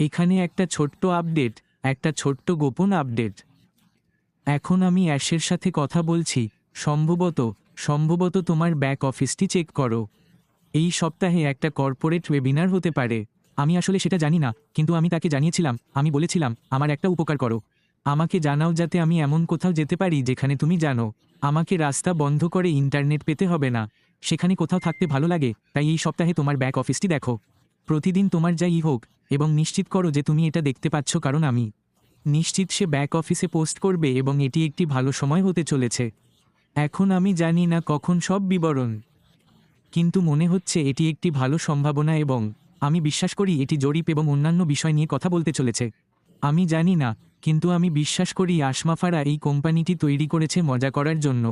এখানে একটা ছোট্ট আপডেট, একটা ছোট্ট গোপন আপডেট। এখন আমি অ্যাশের সাথে কথা বলছি। সম্ভবত তোমার ব্যাক অফিসটি চেক করো। এই সপ্তাহে একটা কর্পোরেট ওয়েবিনার হতে পারে। আমি আসলে সেটা জানি না, কিন্তু আমি তাকে জানিয়েছিলাম। আমি বলেছিলাম, আমার একটা উপকার করো। আমাকে জানাও যাতে আমি এমন কোথাও যেতে পারি যেখানে তুমি জানো। আমাকে রাস্তা বন্ধ করে ইন্টারনেট পেতে হবে না। সেখানে কোথাও থাকতে ভালো লাগে, তাই এই সপ্তাহে তোমার ব্যাক অফিসটি দেখো। প্রতিদিন তোমার যাই হোক, এবং নিশ্চিত করো যে তুমি এটা দেখতে পাচ্ছ, কারণ আমি নিশ্চিত সে ব্যাক অফিসে পোস্ট করবে এবং এটি একটি ভালো সময় হতে চলেছে। এখন আমি জানি না কখন সব বিবরণ, কিন্তু মনে হচ্ছে এটি একটি ভালো সম্ভাবনা এবং আমি বিশ্বাস করি এটি জরিপ এবং অন্যান্য বিষয় নিয়ে কথা বলতে চলেছে। আমি জানি না, কিন্তু আমি বিশ্বাস করি আশমাফারা এই কোম্পানিটি তৈরি করেছে মজা করার জন্য,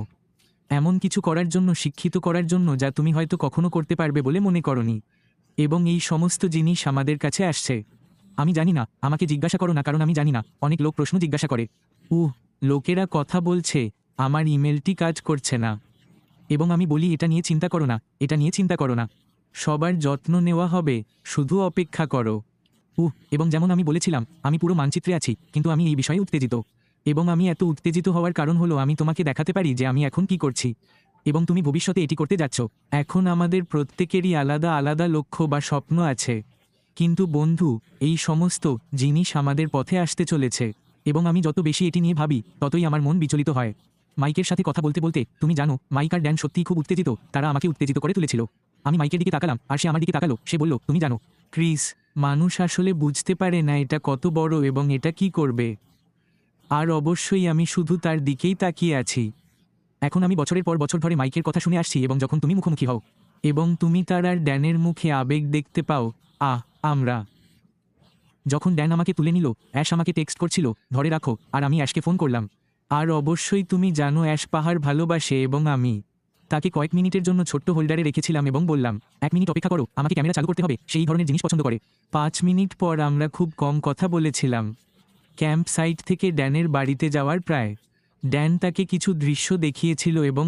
এমন কিছু করার জন্য, শিক্ষিত করার জন্য যা তুমি হয়তো কখনো করতে পারবে বলে মনে করনি। এবং এই সমস্ত জিনিস আমাদের কাছে আসছে। আমি জানি না, আমাকে জিজ্ঞাসা করো না, কারণ আমি জানি না। অনেক লোক প্রশ্ন জিজ্ঞাসা করে। লোকেরা কথা বলছে, আমার ইমেলটি কাজ করছে না। এবং আমি বলি, এটা নিয়ে চিন্তা করো না, এটা নিয়ে চিন্তা করো না। সবার যত্ন নেওয়া হবে, শুধু অপেক্ষা করো। এবং যেমন আমি বলেছিলাম, আমি পুরো মানচিত্রে আছি, কিন্তু আমি এই বিষয়ে উত্তেজিত। এবং আমি এত উত্তেজিত হওয়ার কারণ হলো আমি তোমাকে দেখাতে পারি যে আমি এখন কি করছি, এবং তুমি ভবিষ্যতে এটি করতে যাচ্ছ। এখন আমাদের প্রত্যেকেরই আলাদা আলাদা লক্ষ্য বা স্বপ্ন আছে, কিন্তু বন্ধু, এই সমস্ত জিনিস আমাদের পথে আসতে চলেছে। এবং আমি যত বেশি এটি নিয়ে ভাবি, ততই আমার মন বিচলিত হয়। মাইকের সাথে কথা বলতে বলতে, তুমি জানো, মাইক আর ড্যান সত্যিই খুব উত্তেজিত। তারা আমাকে উত্তেজিত করে তুলেছিল। আমি মাইকের দিকে তাকালাম, আর সে আমার দিকে তাকালো। সে বলল, তুমি জানো ক্রিস, মানুষ আসলে বুঝতে পারে না এটা কত বড় এবং এটা কি করবে। আর অবশ্যই আমি শুধু তার দিকেই তাকিয়ে আছি। এখন আমি বছরের পর বছর ধরে মাইকের কথা শুনে আসছি, এবং যখন তুমি মুখোমুখি হও এবং তুমি তার আর ড্যানের মুখে আবেগ দেখতে পাও, আমরা যখন ড্যান আমাকে তুলে নিল, অ্যাশ আমাকে টেক্সট করছিল, ধরে রাখো, আর আমি অ্যাশকে ফোন করলাম। আর অবশ্যই তুমি জানো অ্যাশ পাহাড় ভালোবাসে, এবং আমি তাকে কয়েক মিনিটের জন্য ছোট্ট হোল্ডারে রেখেছিলাম এবং বললাম, 1 মিনিট অপেক্ষা করো, আমাকে ক্যামেরা চালু করতে হবে, সেই ধরনের জিনিস পছন্দ করে। 5 মিনিট পর আমরা খুব কম কথা বলেছিলাম। ক্যাম্প সাইট থেকে ড্যানের বাড়িতে যাওয়ার প্রায়। ড্যান তাকে কিছু দৃশ্য দেখিয়েছিল এবং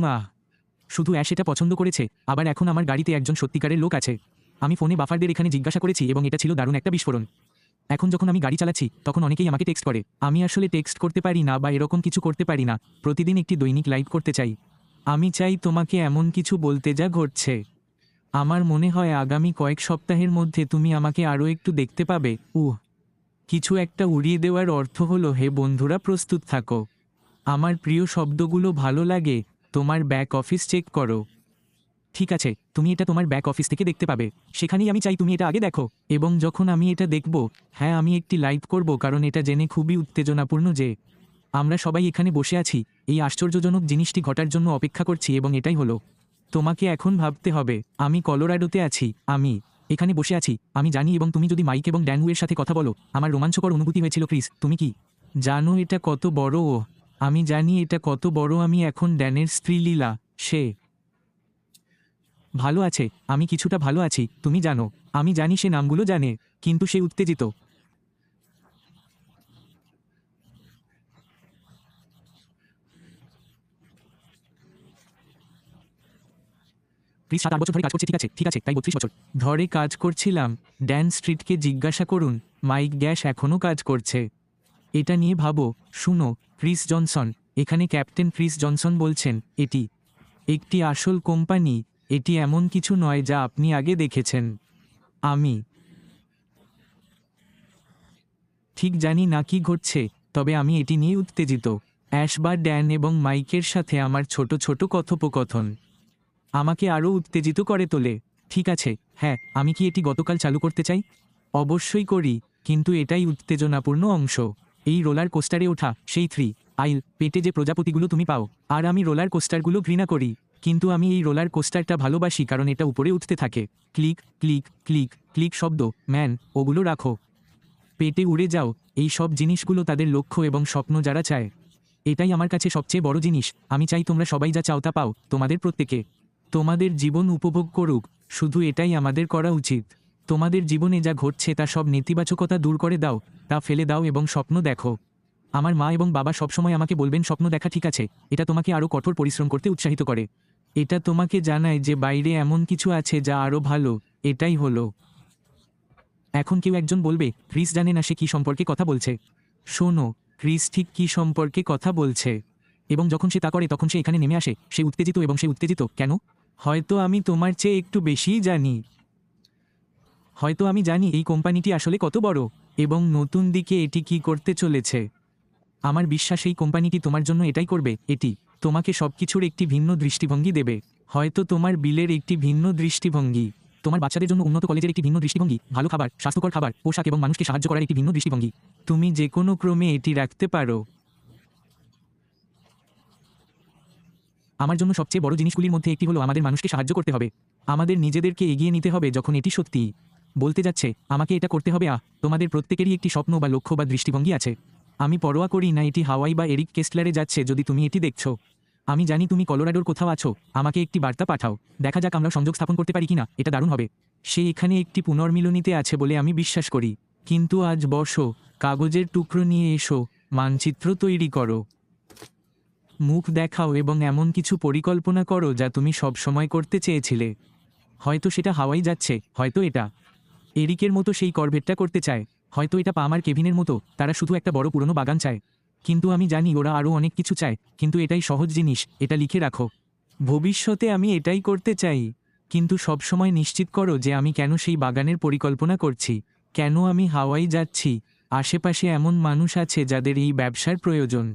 শুধু অ্যাশ এটা পছন্দ করেছে। আবার এখন আমার গাড়িতে একজন সত্যিকারের লোক আছে। আমি ফোনে বাফারদের এখানে জিজ্ঞাসা করেছি, এবং এটা ছিল দারুণ একটা বিস্ফোরণ। এখন যখন আমি গাড়ি চালাচ্ছি, তখন অনেকেই আমাকে টেক্সট করে। আমি আসলে টেক্সট করতে পারি না বা এরকম কিছু করতে পারি না। প্রতিদিন একটি দৈনিক লাইভ করতে চাই। আমি চাই তোমাকে এমন কিছু বলতে যা ঘটছে। আমার মনে হয় আগামী কয়েক সপ্তাহের মধ্যে তুমি আমাকে আরও একটু দেখতে পাবে। কিছু একটা উড়িয়ে দেওয়ার অর্থ হলো, হে বন্ধুরা, প্রস্তুত থাকো। আমার প্রিয় শব্দগুলো ভালো লাগে। তোমার ব্যাক অফিস চেক করো। ঠিক আছে, তুমি এটা তোমার ব্যাক অফিস থেকে দেখতে পাবে। সেখানেই আমি চাই তুমি এটা আগে দেখো। এবং যখন আমি এটা দেখব, হ্যাঁ, আমি একটি লাইভ করব, কারণ এটা জেনে খুবই উত্তেজনাপূর্ণ যে আমরা সবাই এখানে বসে আছি, এই আশ্চর্যজনক জিনিসটি ঘটার জন্য অপেক্ষা করছি। এবং এটাই হলো, তোমাকে এখন ভাবতে হবে, আমি কলোরাডোতে আছি, আমি এখানে বসে আছি, আমি জানি। এবং তুমি যদি মাইক এবং ড্যানুয়ের সাথে কথা বলো, আমার রোমাঞ্চকর অনুভূতি হয়েছিল। ক্রিস, তুমি কি জানো এটা কত বড়? আমি জানি এটা কত বড়। আমি এখন ড্যানের স্ত্রী লীলা, সে ভালো আছে, আমি কিছুটা ভালো আছি, তুমি জানো। আমি জানি সে নামগুলো জানে, কিন্তু সে উত্তেজিত। প্লিজ 7-8 বছর ধরে কাজ করছে। ঠিক আছে, ঠিক আছে, তাই 32 বছর ধরে কাজ করছিলাম। ড্যান স্ট্রিটকে জিজ্ঞাসা করুন, মাইক গ্যাস এখনও কাজ করছে। এটা নিয়ে ভাবো। শুনো, ক্রিস জনসন, এখানে ক্যাপ্টেন ক্রিস জনসন বলছেন, এটি একটি আসল কোম্পানি। এটি এমন কিছু নয় যা আপনি আগে দেখেছেন। আমি ঠিক জানি না কি ঘটছে, তবে আমি এটি নিয়ে উত্তেজিত। অ্যাশ বা ড্যান এবং মাইকের সাথে আমার ছোট ছোট কথোপকথন আমাকে আরও উত্তেজিত করে তোলে। ঠিক আছে, হ্যাঁ, আমি কি এটি গতকাল চালু করতে চাই? অবশ্যই করি, কিন্তু এটাই উত্তেজনাপূর্ণ অংশ। এই রোলার কোস্টারে ওঠা, সেই 3 আইল পেটে যে প্রজাপতিগুলো তুমি পাও। আর আমি রোলার কোস্টারগুলো ঘৃণা করি, কিন্তু আমি এই রোলার কোস্টারটা ভালোবাসি, কারণ এটা উপরে উঠতে থাকে। ক্লিক ক্লিক ক্লিক ক্লিক শব্দ, ম্যান, ওগুলো রাখো। পেটে উড়ে যাও। এই সব জিনিসগুলো তাদের লক্ষ্য এবং স্বপ্ন যারা চায়। এটাই আমার কাছে সবচেয়ে বড় জিনিস। আমি চাই তোমরা সবাই যা চাও তা পাও, তোমাদের প্রত্যেকে তোমাদের জীবন উপভোগ করুক। শুধু এটাই আমাদের করা উচিত। তোমাদের জীবনে যা ঘটছে তা সব নেতিবাচকতা দূর করে দাও, তা ফেলে দাও এবং স্বপ্ন দেখো। আমার মা এবং বাবা সবসময় আমাকে বলবেন, স্বপ্ন দেখা ঠিক আছে, এটা তোমাকে আরও কঠোর পরিশ্রম করতে উৎসাহিত করে। এটা তোমাকে জানায় যে বাইরে এমন কিছু আছে যা আরও ভালো। এটাই হলো এখন কেউ একজন বলবে ক্রিস জানে না সে কী সম্পর্কে কথা বলছে। শোনো, ক্রিস ঠিক কী সম্পর্কে কথা বলছে, এবং যখন সে তা করে তখন সে এখানে নেমে আসে। সে উত্তেজিত, এবং সে উত্তেজিত কেন? হয়তো আমি তোমার চেয়ে একটু বেশিই জানি। হয়তো আমি জানি এই কোম্পানিটি আসলে কত বড়, এবং নতুন দিকে এটি কি করতে চলেছে। আমার বিশ্বাস এই কোম্পানিটি তোমার জন্য এটাই করবে। এটি তোমাকে সবকিছুর একটি ভিন্ন দৃষ্টিভঙ্গি দেবে। হয়তো তোমার বিলের একটি ভিন্ন দৃষ্টিভঙ্গি, তোমার বাচ্চাদের জন্য উন্নত কলেজের একটি ভিন্ন দৃষ্টিভঙ্গি, ভালো খাবার, স্বাস্থ্যকর খাবার, পোশাক এবং মানুষকে সাহায্য করার একটি ভিন্ন দৃষ্টিভঙ্গি। তুমি যে কোনো ক্রমে এটি রাখতে পারো। আমার জন্য সবচেয়ে বড় জিনিসগুলির মধ্যে একটি হলো আমাদের মানুষকে সাহায্য করতে হবে। আমাদের নিজেদেরকে এগিয়ে নিতে হবে যখন এটি সত্যি বলতে যাচ্ছে আমাকে এটা করতে হবে। তোমাদের প্রত্যেকেরই একটি স্বপ্ন বা লক্ষ্য বা দৃষ্টিভঙ্গি আছে। আমি পরোয়া করি না এটি হাওয়াই বা এরিক কেস্টলারে যাচ্ছে। যদি তুমি এটি দেখছো, আমি জানি তুমি কলোরাডোর কোথাও আছো, আমাকে একটি বার্তা পাঠাও। দেখা যাক আমরা সংযোগ স্থাপন করতে পারি কিনা। এটা দারুণ হবে। সে এখানে একটি পুনর্মিলনীতে আছে বলে আমি বিশ্বাস করি। কিন্তু আজ বসো, কাগজের টুকরো নিয়ে এসো, মানচিত্র তৈরি করো, মুখ দেখাও এবং এমন কিছু পরিকল্পনা করো যা তুমি সব সময় করতে চেয়েছিলে। হয়তো সেটা হাওয়াই যাচ্ছে, হয়তো এটা এরিকের মতো সেই করভেটটা করতে চায়, হয়তো এটা পাম আর কেভিনের মতো তারা শুধু একটা বড় পুরনো বাগান চায়। কিন্তু আমি জানি ওরা আরও অনেক কিছু চায়। কিন্তু এটাই সহজ জিনিস, এটা লিখে রাখো। ভবিষ্যতে আমি এটাই করতে চাই, কিন্তু সবসময় নিশ্চিত করো যে আমি কেন সেই বাগানের পরিকল্পনা করছি, কেন আমি হাওয়াই যাচ্ছি। আশেপাশে এমন মানুষ আছে যাদের এই ব্যবসার প্রয়োজন,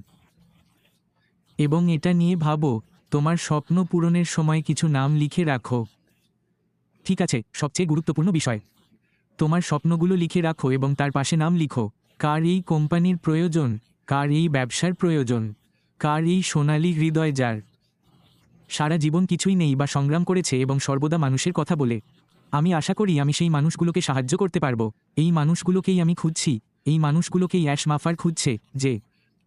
এবং এটা নিয়ে ভাবো। তোমার স্বপ্ন পূরণের সময় কিছু নাম লিখে রাখো। ঠিক আছে, সবচেয়ে গুরুত্বপূর্ণ বিষয়, তোমার স্বপ্নগুলো লিখে রাখো এবং তার পাশে নাম লিখো। কার এই কোম্পানির প্রয়োজন, কার এই ব্যবসার প্রয়োজন, কার এই সোনালী হৃদয় যার সারা জীবন কিছুই নেই বা সংগ্রাম করেছে এবং সর্বদা মানুষের কথা বলে। আমি আশা করি আমি সেই মানুষগুলোকে সাহায্য করতে পারবো। এই মানুষগুলোকেই আমি খুঁজছি। এই মানুষগুলোকেই অ্যাশ মাফার খুঁজছে, যে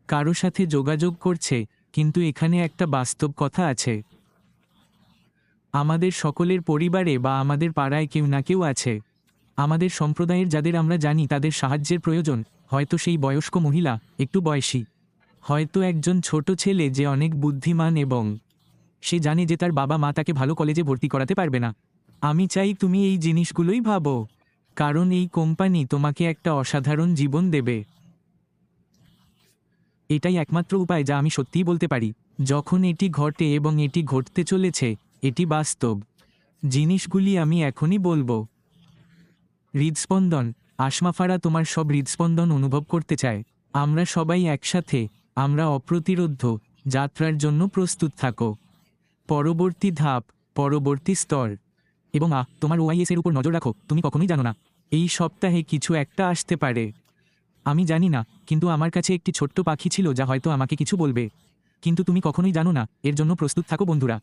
কারো সাথে যোগাযোগ করছে। কিন্তু এখানে একটা বাস্তব কথা আছে, আমাদের সকলের পরিবারে বা আমাদের পাড়ায় কেউ না কেউ আছে, আমাদের সম্প্রদায়ের যাদের আমরা জানি তাদের সাহায্যের প্রয়োজন। হয়তো সেই বয়স্ক মহিলা, একটু বয়সী, হয়তো একজন ছোট ছেলে যে অনেক বুদ্ধিমান এবং সে জানে যে তার বাবা মা তাকে ভালো কলেজে ভর্তি করাতে পারবে না। আমি চাই তুমি এই জিনিসগুলোই ভাবো, কারণ এই কোম্পানি তোমাকে একটা অসাধারণ জীবন দেবে। এটাই একমাত্র উপায় যা আমি সত্যিই বলতে পারি। যখন এটি ঘটে এবং এটি ঘটতে চলেছে, এটি বাস্তব জিনিসগুলি আমি এখনই বলবো। হৃদস্পন্দন, আশমাফারা তোমার সব হৃদস্পন্দন অনুভব করতে চায়। আমরা সবাই একসাথে, আমরা অপ্রতিরোধ্য যাত্রার জন্য প্রস্তুত থাকো। পরবর্তী ধাপ, পরবর্তী স্তর, এবং তোমার ওআইএস এর উপর নজর রাখো। তুমি কখনোই জানো না, এই সপ্তাহে কিছু একটা আসতে পারে। আমি জানি না, কিন্তু আমার কাছে একটি ছোট্ট পাখি ছিল যা হয়তো আমাকে কিছু বলবে। কিন্তু তুমি কখনোই জানো না, এর জন্য প্রস্তুত থাকো বন্ধুরা।